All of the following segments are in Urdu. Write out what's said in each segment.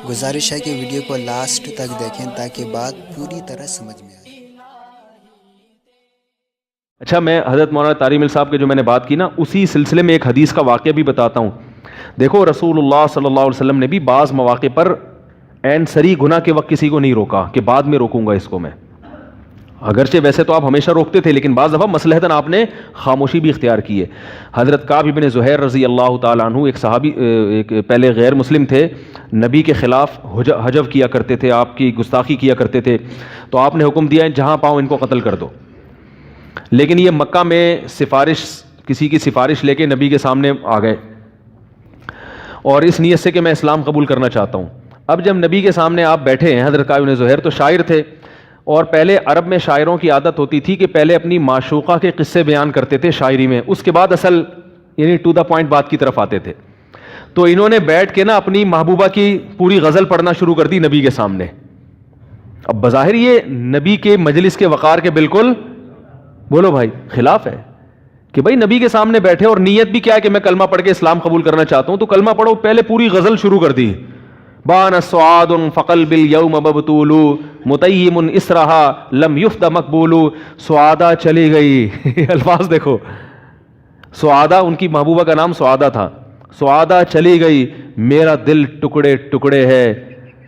گزارش ہے کہ ویڈیو کو لاسٹ تک دیکھیں تاکہ بات پوری طرح سمجھ میں آئے۔ اچھا، میں حضرت مولانا طارق مل صاحب کے جو میں نے بات کی نا، اسی سلسلے میں ایک حدیث کا واقعہ بھی بتاتا ہوں۔ دیکھو، رسول اللہ صلی اللہ علیہ وسلم نے بھی بعض مواقع پر عین سری گناہ کے وقت کسی کو نہیں روکا کہ بعد میں روکوں گا اس کو میں، اگرچہ ویسے تو آپ ہمیشہ روکتے تھے، لیکن بعض دفعہ مصلحتاً آپ نے خاموشی بھی اختیار کی ہے۔ حضرت کعب بن زہیر رضی اللہ تعالیٰ عنہ ایک صحابی، ایک پہلے غیر مسلم تھے، نبی کے خلاف حجو کیا کرتے تھے، آپ کی گستاخی کیا کرتے تھے، تو آپ نے حکم دیا جہاں پاؤ ان کو قتل کر دو۔ لیکن یہ مکہ میں کسی کی سفارش لے کے نبی کے سامنے آ گئے، اور اس نیت سے کہ میں اسلام قبول کرنا چاہتا ہوں۔ اب جب نبی کے سامنے آپ بیٹھے ہیں، حضرت کعب بن زہیر تو شاعر تھے، اور پہلے عرب میں شاعروں کی عادت ہوتی تھی کہ پہلے اپنی معشوقہ کے قصے بیان کرتے تھے شاعری میں، اس کے بعد اصل یعنی ٹو دا پوائنٹ بات کی طرف آتے تھے۔ تو انہوں نے بیٹھ کے نا اپنی محبوبہ کی پوری غزل پڑھنا شروع کر دی نبی کے سامنے۔ اب بظاہر یہ نبی کے مجلس کے وقار کے بالکل، بولو بھائی، خلاف ہے کہ بھائی نبی کے سامنے بیٹھے اور نیت بھی کیا ہے کہ میں کلمہ پڑھ کے اسلام قبول کرنا چاہتا ہوں، تو کلمہ پڑھو، پہلے پوری غزل شروع کر دی۔ بان سعاد فقلب اليوم مبتول متیم اسرہا لم یفد مقبول، سعادہ چلی گئی الفاظ دیکھو، سعادہ ان کی محبوبہ کا نام سعادہ تھا، سعادہ چلی گئی، میرا دل ٹکڑے ٹکڑے ہے،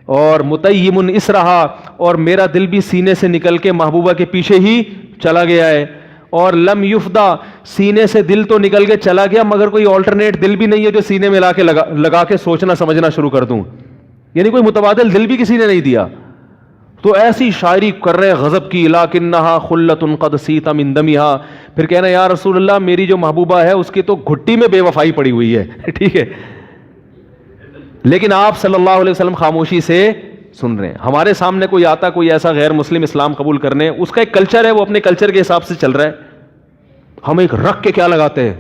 اور متیم اسرہا، اور میرا دل بھی سینے سے نکل کے محبوبہ کے پیچھے ہی چلا گیا ہے، اور لم یفدا، سینے سے دل تو نکل کے چلا گیا مگر کوئی آلٹرنیٹ دل بھی نہیں ہے جو سینے میں لگا کے سوچنا سمجھنا شروع کر دوں، یعنی کوئی متبادل دل بھی کسی نے نہیں دیا۔ تو ایسی شاعری کر رہے غضب کی، لاکنہا خلۃ قد سیت من دمہا، پھر کہنا یا رسول اللہ میری جو محبوبہ ہے اس کی تو گھٹی میں بے وفائی پڑی ہوئی ہے ٹھیک ہے، لیکن آپ صلی اللہ علیہ وسلم خاموشی سے سن رہے ہیں۔ ہمارے سامنے کوئی آتا، کوئی ایسا غیر مسلم اسلام قبول کرنے، اس کا ایک کلچر ہے، وہ اپنے کلچر کے حساب سے چل رہا ہے، ہم ایک رکھ کے کیا لگاتے ہیں،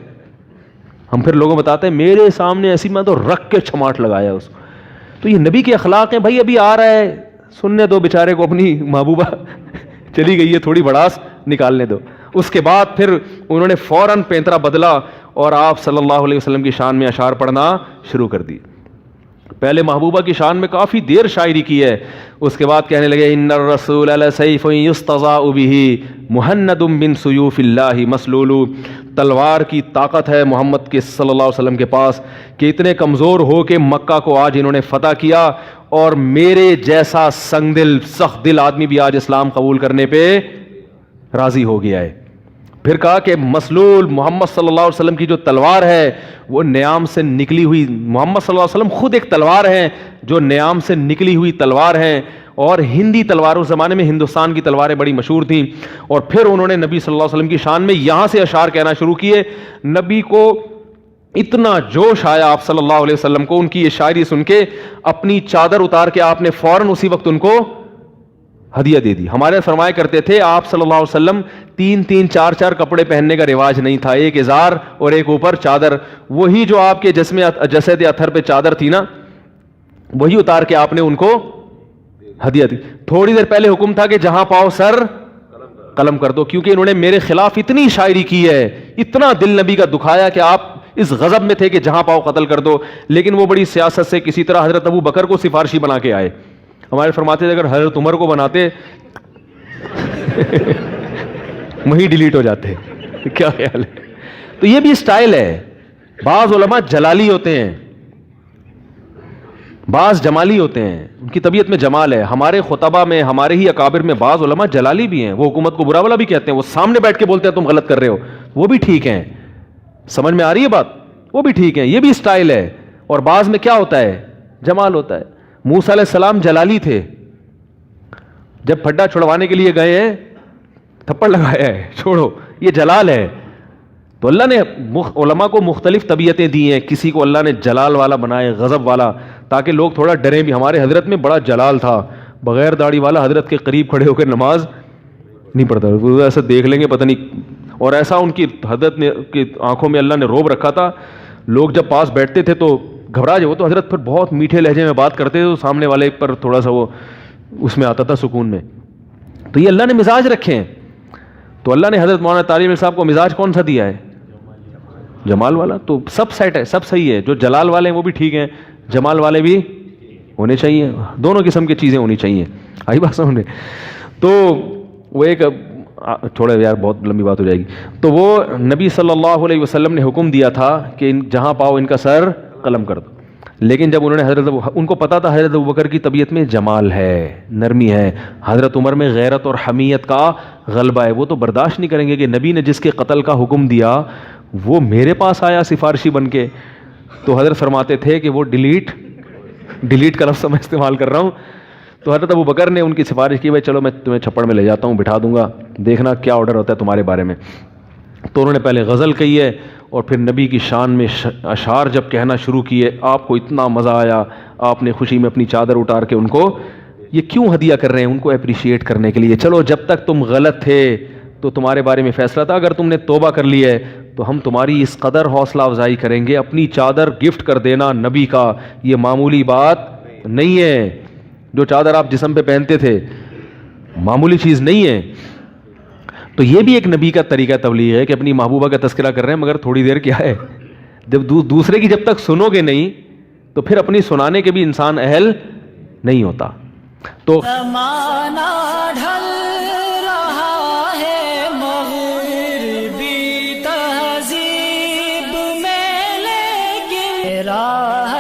ہم پھر لوگوں بتاتے ہیں میرے سامنے ایسی میں تو رکھ کے چھماٹ لگایا اس کو۔ تو یہ نبی کے اخلاق ہیں بھائی، ابھی آ رہا ہے، سننے دو بیچارے کو، اپنی محبوبہ چلی گئی ہے، تھوڑی بڑاس نکالنے دو۔ اس کے بعد پھر انہوں نے فوراً پینترا بدلا اور آپ صلی اللہ علیہ وسلم کی شان میں اشعار پڑھنا شروع کر دی۔ پہلے محبوبہ کی شان میں کافی دیر شاعری کی ہے، اس کے بعد کہنے لگے ان الرسول لسیف یستضاء بہ مہند من سیوف اللہ مسلول، تلوار کی طاقت ہے محمد کے صلی اللہ علیہ وسلم کے پاس کہ اتنے کمزور ہو کہ مکہ کو آج انہوں نے فتح کیا، اور میرے جیسا سنگ دل سخت دل آدمی بھی آج اسلام قبول کرنے پہ راضی ہو گیا ہے۔ پھر کہا کہ مسلول، محمد صلی اللہ علیہ وسلم کی جو تلوار ہے وہ نیام سے نکلی ہوئی، محمد صلی اللہ علیہ وسلم خود ایک تلوار ہیں جو نیام سے نکلی ہوئی تلوار ہیں، اور ہندی تلوار اس زمانے میں ہندوستان کی تلواریں بڑی مشہور تھیں۔ اور پھر انہوں نے نبی صلی اللہ علیہ وسلم کی شان میں یہاں سے اشعار کہنا شروع کیے۔ نبی کو اتنا جوش آیا آپ صلی اللہ علیہ وسلم کو ان کی یہ شاعری سن کے، اپنی چادر اتار کے آپ نے فوراً اسی وقت ان کو ہدیہ دے دی۔ ہمارے فرمایا کرتے تھے آپ صلی اللہ علیہ وسلم تین چار کپڑے پہننے کا رواج نہیں تھا، ایک ازار اور ایک اوپر چادر، وہی جو آپ کے جسد اطہر پہ چادر تھی نا، وہی اتار کے آپ نے ان کو ہدیہ دی۔ تھوڑی دیر پہلے حکم تھا کہ جہاں پاؤ سر قلم کر دو، کیونکہ انہوں نے میرے خلاف اتنی شاعری کی ہے، اتنا دل نبی کا دکھایا کہ آپ اس غضب میں تھے کہ جہاں پاؤ قتل کر دو، لیکن وہ بڑی سیاست سے کسی طرح حضرت ابو بکر کو سفارشی بنا کے آئے۔ ہمارے فرماتے تھے اگر حضرت عمر کو بناتے وہی ڈیلیٹ ہو جاتے، کیا خیال ہے؟ تو یہ بھی اسٹائل ہے۔ بعض علماء جلالی ہوتے ہیں، بعض جمالی ہوتے ہیں، ان کی طبیعت میں جمال ہے۔ ہمارے خطبہ میں، ہمارے ہی اکابر میں بعض علماء جلالی بھی ہیں، وہ حکومت کو برا بلا بھی کہتے ہیں، وہ سامنے بیٹھ کے بولتے ہیں تم غلط کر رہے ہو، وہ بھی ٹھیک ہیں، سمجھ میں آ رہی ہے بات، وہ بھی ٹھیک ہیں، یہ بھی اسٹائل ہے۔ اور بعض میں کیا ہوتا ہے، جمال ہوتا ہے۔ موسیٰ علیہ السلام جلالی تھے، جب پھڈا چھڑوانے کے لیے گئے ہیں تھپڑ لگایا ہے، چھوڑو، یہ جلال ہے۔ تو اللہ نے علماء کو مختلف طبیعتیں دی ہیں، کسی کو اللہ نے جلال والا بنائے، غضب والا، تاکہ لوگ تھوڑا ڈریں بھی۔ ہمارے حضرت میں بڑا جلال تھا، بغیر داڑھی والا حضرت کے قریب کھڑے ہو کر نماز نہیں پڑھتا، وہ ایسا دیکھ لیں گے پتہ نہیں، اور ایسا ان کی حضرت نے کی آنکھوں میں اللہ نے روب رکھا تھا، لوگ جب پاس بیٹھتے تھے تو گھبرا جائے، وہ تو حضرت پھر بہت میٹھے لہجے میں بات کرتے تھے، تو سامنے والے پر تھوڑا سا وہ اس میں آتا تھا سکون میں۔ تو یہ اللہ نے مزاج رکھے ہیں۔ تو اللہ نے حضرت مولانا طارق مل صاحب کو مزاج کون سا دیا ہے؟ جمال والا۔ تو سب سیٹ ہے، سب صحیح ہے، جو جلال والے ہیں وہ بھی ٹھیک ہیں، جمال والے بھی ہونے چاہیے, دونوں قسم کی چیزیں ہونی چاہیے. آئی بات سمجھ. تو وہ ایک چھوڑے یار بہت لمبی بات ہو جائے گی. تو وہ نبی صلی اللہ علیہ وسلم نے حکم دیا تھا کہ جہاں پاؤ ان کا سر قلم کر دو. لیکن جب انہوں نے ان کو پتا تھا حضرت ابوبکر کی طبیعت میں جمال ہے, نرمی ہے, حضرت عمر میں غیرت اور حمیت کا غلبہ ہے, وہ تو برداشت نہیں کریں گے کہ نبی نے جس کے قتل کا حکم دیا وہ میرے پاس آیا سفارشی بن کے. تو حضرت فرماتے تھے کہ وہ ڈیلیٹ کا لفظ میں استعمال کر رہا ہوں. تو حضرت ابوبکر نے ان کی سفارش کی, بھائی چلو میں تمہیں چھپڑ میں لے جاتا ہوں, بٹھا دوں گا, دیکھنا کیا آرڈر ہوتا ہے تمہارے بارے میں. تو انہوں نے پہلے غزل کہی ہے اور پھر نبی کی شان میں اشعار جب کہنا شروع کیے, آپ کو اتنا مزہ آیا, آپ نے خوشی میں اپنی چادر اتار کے ان کو یہ کیوں ہدیہ کر رہے ہیں, ان کو اپریشیٹ کرنے کے لیے. چلو جب تک تم غلط تھے تو تمہارے بارے میں فیصلہ تھا, اگر تم نے توبہ کر لی ہے تو ہم تمہاری اس قدر حوصلہ افزائی کریں گے. اپنی چادر گفٹ کر دینا نبی کا یہ معمولی بات نہیں ہے. جو چادر آپ جسم پہ پہنتے تھے معمولی چیز نہیں ہے. تو یہ بھی ایک نبی کا طریقہ تبلیغ ہے کہ اپنی محبوبہ کا تذکرہ کر رہے ہیں, مگر تھوڑی دیر کیا ہے, جب دوسرے کی جب تک سنو گے نہیں تو پھر اپنی سنانے کے بھی انسان اہل نہیں ہوتا. تو زمانہ ڈھل رہا ہے مغربی تہذیب میں, لیکن راہ